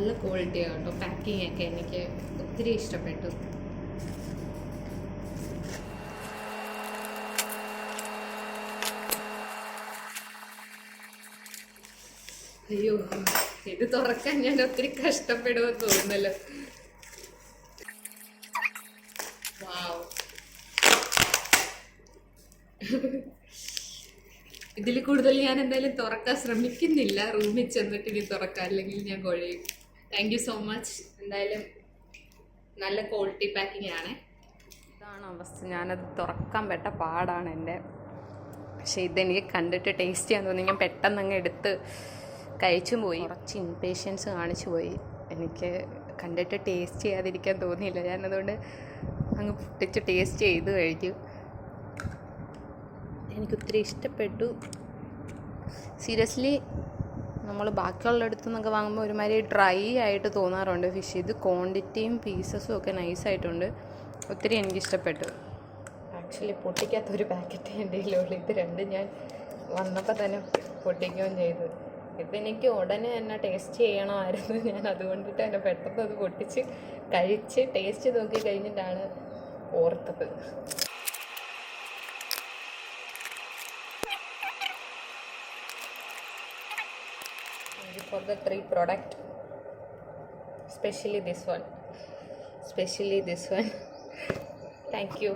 നല്ല ക്വാളിറ്റിയാണ് കേട്ടോ. പാക്കിംഗ് ഒക്കെ എനിക്ക് ഒത്തിരി ഇഷ്ടപ്പെട്ടു. അയ്യോ, ഇത് തുറക്കാൻ ഞാൻ ഒത്തിരി കഷ്ടപ്പെടുമെന്ന് തോന്നുന്നല്ലോ. ഇതിൽ കൂടുതൽ ഞാൻ എന്തായാലും തുറക്കാൻ ശ്രമിക്കുന്നില്ല. റൂമിൽ ചെന്നിട്ട് ഇനി തുറക്കാം, അല്ലെങ്കിൽ ഞാൻ കുഴയും. Thank you so much. എന്തായാലും നല്ല ക്വാളിറ്റി പാക്കിംഗ് ആണ്. ഇതാണ് അവസ്ഥ. ഞാനത് തുറക്കാൻ പെട്ട പാടാണ് എൻ്റെ. പക്ഷെ ഇതെനിക്ക് കണ്ടിട്ട് ടേസ്റ്റ് ചെയ്യാൻ തോന്നി. ഞാൻ പെട്ടെന്ന് അങ്ങ് എടുത്ത് കഴിച്ചും പോയി. കുറച്ച് ഇംപേഷ്യൻസ് കാണിച്ചു പോയി. എനിക്ക് കണ്ടിട്ട് ടേസ്റ്റ് ചെയ്യാതിരിക്കാൻ തോന്നിയില്ല. ഞാനതുകൊണ്ട് അങ്ങ് പൊട്ടിച്ച് ടേസ്റ്റ് ചെയ്ത് കഴിഞ്ഞു. എനിക്കൊത്തിരി ഇഷ്ടപ്പെട്ടു. സീരിയസ്ലി നമ്മൾ ബാക്കിയുള്ളടത്തു നിന്നൊക്കെ വാങ്ങുമ്പോൾ ഒരുമാതിരി ഡ്രൈ ആയിട്ട് തോന്നാറുണ്ട് ഫിഷ്. ഇത് ക്വാണ്ടിറ്റിയും പീസസും ഒക്കെ നൈസായിട്ടുണ്ട്. ഒത്തിരി എനിക്കിഷ്ടപ്പെട്ടു. ആക്ച്വലി പൊട്ടിക്കാത്തൊരു പാക്കറ്റ് എൻ്റെ കയ്യിലുള്ളൂ. ഇത് രണ്ടും ഞാൻ വന്നപ്പോൾ തന്നെ പൊട്ടിക്കുകയും ചെയ്തു. ഇതെനിക്ക് ഉടനെ തന്നെ ടേസ്റ്റ് ചെയ്യണമായിരുന്നു. ഞാൻ അതുകൊണ്ടിട്ട് തന്നെ പെട്ടെന്ന് അത് പൊട്ടിച്ച് കഴിച്ച് ടേസ്റ്റ് നോക്കി കഴിഞ്ഞിട്ടാണ് ഓർത്തത്. For the 3 product, especially this one. Thank you.